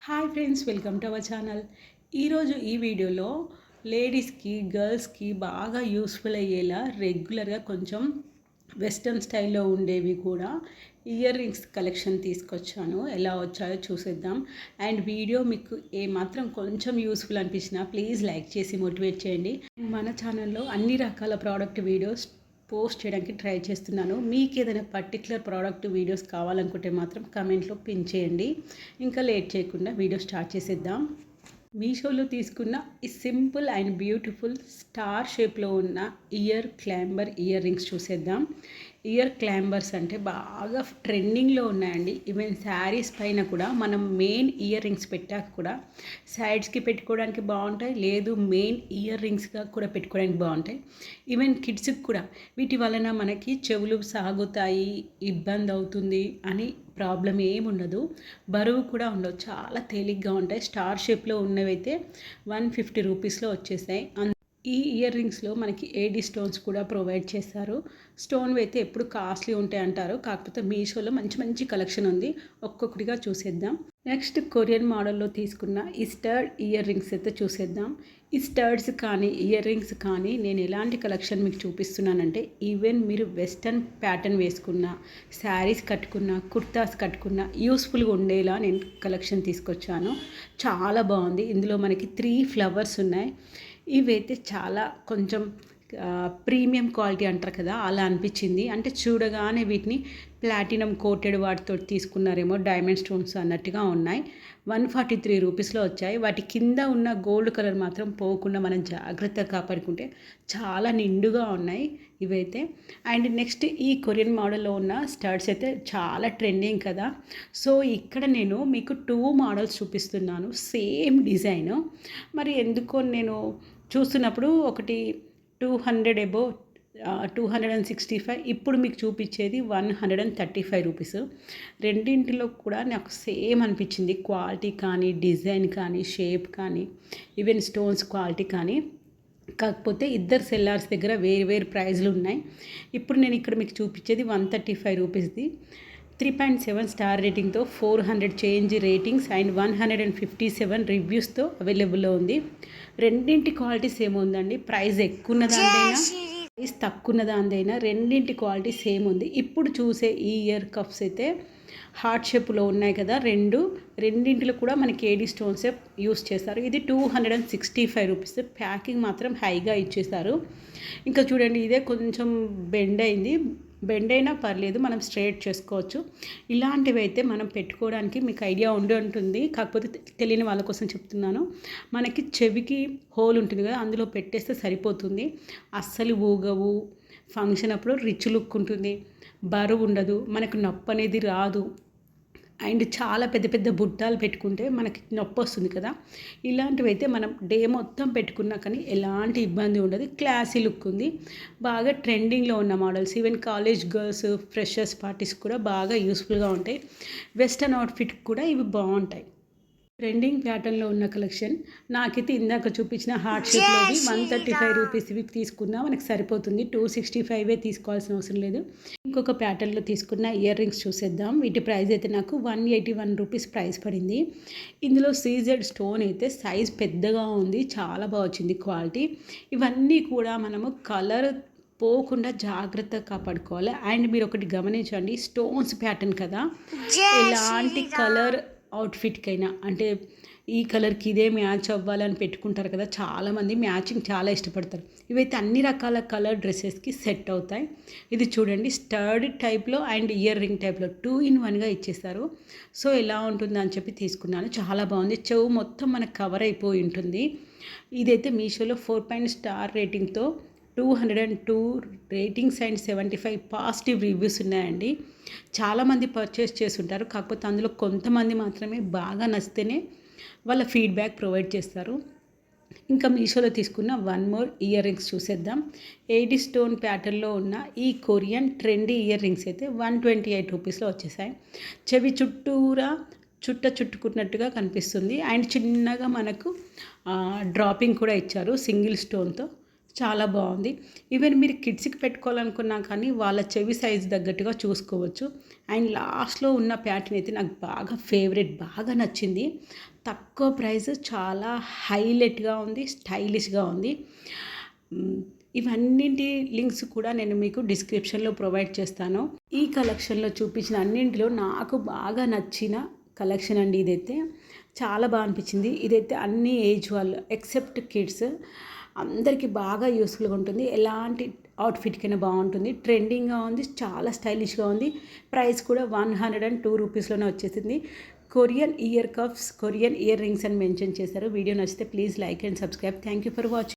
Hi friends, welcome to our channel. ఈరోజు ఈ వీడియోలో లేడీస్కి గర్ల్స్కి బాగా యూస్ఫుల్ అయ్యేలా రెగ్యులర్గా కొంచెం వెస్ట్రన్ స్టైల్లో ఉండేవి కూడా ఇయర్ రింగ్స్ కలెక్షన్ తీసుకొచ్చాను. ఎలా వచ్చాయో చూసేద్దాం. అండ్ వీడియో మీకు ఏమాత్రం కొంచెం యూస్ఫుల్ అనిపించినా ప్లీజ్ లైక్ చేసి మోటివేట్ చేయండి. మన ఛానల్లో అన్ని రకాల ప్రోడక్ట్ వీడియోస్ పోస్ట్ చేయడానికి ట్రై చేస్తున్నాను. మీకు ఏదైనా పర్టికులర్ ప్రోడక్ట్ వీడియోస్ కావాలనుకుంటే మాత్రం కమెంట్లో పిన్ చేయండి. ఇంకా లేట్ చేయకుండా వీడియో స్టార్ట్ చేసేద్దాం. మీషోలో తీసుకున్న ఈ సింపుల్ అండ్ బ్యూటిఫుల్ స్టార్ షేప్లో ఉన్న ఇయర్ క్లాంబర్ ఇయర్ రింగ్స్ చూసేద్దాం. ఇయర్ క్లాంబర్స్ అంటే బాగా ట్రెండింగ్లో ఉన్నాయండి. ఈవెన్ శారీస్ పైన కూడా మనం మెయిన్ ఇయర్ రింగ్స్ పెట్టాక కూడా సైడ్స్కి పెట్టుకోవడానికి బాగుంటాయి, లేదు మెయిన్ ఇయర్ రింగ్స్గా కూడా పెట్టుకోవడానికి బాగుంటాయి. ఈవెన్ కిడ్స్కి కూడా వీటి వలన మనకి చెవులు సాగుతాయి, ఇబ్బంది అవుతుంది అని ప్రాబ్లం ఏముండదు. బరువు కూడా ఉండవు, చాలా తేలిగ్గా ఉంటాయి. స్టార్ షేప్లో ఉన్నవైతే 150 రూపీస్లో వచ్చేసాయి. ఈ ఇయర్ రింగ్స్లో మనకి ఏడీ స్టోన్స్ కూడా ప్రొవైడ్ చేస్తారు. స్టోన్ అయితే ఎప్పుడు కాస్ట్లీ ఉంటాయి అంటారు, కాకపోతే మీషోలో మంచి మంచి కలెక్షన్ ఉంది. ఒక్కొక్కటిగా చూసేద్దాం. నెక్స్ట్ కొరియన్ మోడల్లో తీసుకున్న ఈ స్టర్డ్ ఇయర్ రింగ్స్ అయితే చూసేద్దాం. ఈ స్టర్డ్స్ కానీ ఇయర్ రింగ్స్ కానీ నేను ఎలాంటి కలెక్షన్ మీకు చూపిస్తున్నానంటే ఈవెన్ మీరు వెస్టర్న్ ప్యాటర్న్ వేసుకున్న, శారీస్ కట్టుకున్న, కుర్తాస్ కట్టుకున్న యూస్ఫుల్గా ఉండేలా నేను కలెక్షన్ తీసుకొచ్చాను. చాలా బాగుంది. ఇందులో మనకి 3 ఫ్లవర్స్ ఉన్నాయి. ఇవైతే చాలా కొంచెం ప్రీమియం క్వాలిటీ అంటారు కదా, అలా అనిపించింది. అంటే చూడగానే వీటిని ప్లాటినం కోటెడ్ వాటితో తీసుకున్నారేమో, డైమండ్ స్టోన్స్ అన్నట్టుగా ఉన్నాయి. 143 రూపీస్లో వచ్చాయి. వాటి కింద ఉన్న గోల్డ్ కలర్ మాత్రం పోకుండా మనం జాగ్రత్తగా కాపాడుకుంటే చాలా నిండుగా ఉన్నాయి ఇవైతే. అండ్ నెక్స్ట్ ఈ కొరియన్ మోడల్లో ఉన్న స్టడ్స్ అయితే చాలా ట్రెండింగ్ కదా. సో ఇక్కడ నేను మీకు 2 మోడల్స్ చూపిస్తున్నాను, సేమ్ డిజైన్. మరి ఎందుకో నేను చూస్తున్నప్పుడు ఒకటి 200 అబోవ్ 265, ఇప్పుడు మీకు చూపించేది 135 రూపీస్. రెండింటిలో కూడా నాకు సేమ్ అనిపించింది. క్వాలిటీ కానీ, డిజైన్ కానీ, షేప్ కానీ, ఈవెన్ స్టోన్స్ క్వాలిటీ కానీ. కాకపోతే ఇద్దరు సెల్లార్స్ దగ్గర వేరు వేరు ప్రైజ్లు ఉన్నాయి. ఇప్పుడు నేను ఇక్కడ మీకు చూపించేది 135 రూపీస్ది. 3.7 స్టార్ రేటింగ్తో 400 చేంజ్ రేటింగ్స్ అండ్ 157 రివ్యూస్తో అవైలబుల్లో ఉంది. రెండింటి క్వాలిటీ సేమ్ ఉందండి. ప్రైస్ ఎక్కువ ఉన్నదానిదైనా, ప్రైస్ తక్కువ ఉన్నదానిదైనా రెండింటి క్వాలిటీ సేమ్ ఉంది. ఇప్పుడు చూసే ఈ ఇయర్ కప్స్ అయితే హార్ట్ షేప్లో ఉన్నాయి కదా, రెండింటిలో కూడా మనకి ఏడీ స్టోన్సే యూస్ చేస్తారు. ఇది 265 రూపీస్. ప్యాకింగ్ మాత్రం హైగా ఇచ్చేస్తారు. ఇంకా చూడండి, ఇదే కొంచెం బెండ్ అయినా పర్లేదు, మనం స్ట్రైట్ చేసుకోవచ్చు. ఇలాంటివి అయితే మనం పెట్టుకోవడానికి మీకు ఐడియా ఉండి ఉంటుంది, కాకపోతే తెలియని వాళ్ళ కోసం చెప్తున్నాను. మనకి చెవికి హోల్ ఉంటుంది కదా, అందులో పెట్టేస్తే సరిపోతుంది. అస్సలు ఊగవు. ఫంక్షన్ అప్పుడు రిచ్ లుక్ ఉంటుంది, బరువు ఉండదు, మనకు నొప్పి అనేది రాదు. అండ్ చాలా పెద్ద పెద్ద బుట్టాలు పెట్టుకుంటే మనకి నొప్పి వస్తుంది కదా. ఇలాంటివి అయితే మనం డే మొత్తం పెట్టుకున్నా కానీ ఎలాంటి ఇబ్బంది ఉండదు. క్లాసీ లుక్ ఉంది. బాగా ట్రెండింగ్లో ఉన్న models. Even college girls, freshers parties కూడా బాగా యూస్ఫుల్గా ఉంటాయి. వెస్టర్న్ అవుట్ఫిట్ కూడా ఇవి బాగుంటాయి. ట్రెండింగ్ ప్యాటర్న్లో ఉన్న కలెక్షన్. నాకైతే ఇందాక చూపించిన హార్ట్ షేప్లోది 135 రూపీస్ ఇవి తీసుకున్నా మనకు సరిపోతుంది. 265 తీసుకోవాల్సిన అవసరం లేదు. ఇంకొక ప్యాటర్న్లో తీసుకున్న ఇయర్ రింగ్స్ చూసేద్దాం. వీటి ప్రైస్ అయితే నాకు 181 రూపీస్ ప్రైస్ పడింది. ఇందులో సీజెడ్ స్టోన్ అయితే సైజ్ పెద్దగా ఉంది, చాలా బాగా వచ్చింది క్వాలిటీ. ఇవన్నీ కూడా మనము కలర్ పోకుండా జాగ్రత్తగా కాపాడుకోవాలి. అండ్ మీరు ఒకటి గమనించండి, స్టోన్స్ ప్యాటర్న్ కదా, ఎలాంటి కలర్ అవుట్ఫిట్కైనా అంటే ఈ కలర్కి ఇదే మ్యాచ్ అవ్వాలని పెట్టుకుంటారు కదా, చాలామంది మ్యాచింగ్ చాలా ఇష్టపడతారు. ఇవైతే అన్ని రకాల కలర్ డ్రెస్సెస్కి సెట్ అవుతాయి. ఇది చూడండి, స్టర్డ్ టైప్లో అండ్ ఇయర్ రింగ్ టైప్లో 2 in 1గా ఇచ్చేస్తారు. సో ఎలా ఉంటుంది అని చెప్పి తీసుకున్నాను. చాలా బాగుంది. చెవు మొత్తం మనకు కవర్ అయిపోయి ఉంటుంది. ఇదైతే మీషోలో 4 స్టార్ రేటింగ్తో 202 రేటింగ్స్ అండ్ 75 పాజిటివ్ రివ్యూస్ ఉన్నాయండి. చాలామంది పర్చేస్ చేస్తుంటారు, కాకపోతే అందులో కొంతమంది మాత్రమే బాగా నచ్చితేనే వాళ్ళ ఫీడ్బ్యాక్ ప్రొవైడ్ చేస్తారు. ఇంకా మీషోలో తీసుకున్న 1 మోర్ ఇయర్ రింగ్స్ చూసేద్దాం. ఏడీ స్టోన్ ప్యాటర్న్లో ఉన్న ఈ కొరియన్ ట్రెండీ ఇయర్ రింగ్స్ అయితే 128 రూపీస్లో వచ్చేసాయి. చెవి చుట్టూరా చుట్టుకున్నట్టుగా కనిపిస్తుంది. అండ్ చిన్నగా మనకు డ్రాపింగ్ కూడా ఇచ్చారు సింగిల్ స్టోన్తో. చాలా బాగుంది. ఈవెన్ మీరు కిడ్స్‌కి పెట్టుకోవాలనుకున్నా కానీ వాళ్ళ చెవి సైజ్ తగ్గట్టుగా చూసుకోవచ్చు. అండ్ లాస్ట్‌లో ఉన్న ప్యాటర్న్ అయితే నాకు బాగా ఫేవరెట్, బాగా నచ్చింది. తక్కువ ప్రైస్, చాలా హైలైట్‌గా ఉంది, స్టైలిష్‌గా ఉంది. హ్మ్. ఇవన్నింటి లింక్స్ కూడా నేను మీకు డిస్క్రిప్షన్‌లో ప్రొవైడ్ చేస్తాను. ఈ కలెక్షన్‌లో చూపించిన అన్నింటిలో నాకు బాగా నచ్చిన కలెక్షన్ అండి ఇదైతే. చాలా బాగా అనిపించింది. ఇదైతే అన్ని ఏజ్ వాళ్ళు ఎక్సెప్ట్ కిడ్స్ అందరికీ బాగా యూస్ఫుల్గా ఉంటుంది. ఎలాంటి అవుట్ఫిట్కైనా బాగుంటుంది. ట్రెండింగ్గా ఉంది, చాలా స్టైలిష్గా ఉంది. ప్రైస్ కూడా 102 రూపీస్లోనే వచ్చేసింది. Korean ear cups, Korean ear rings అని మెన్షన్ చేశారు. వీడియో నచ్చితే please like and subscribe. Thank you for watching.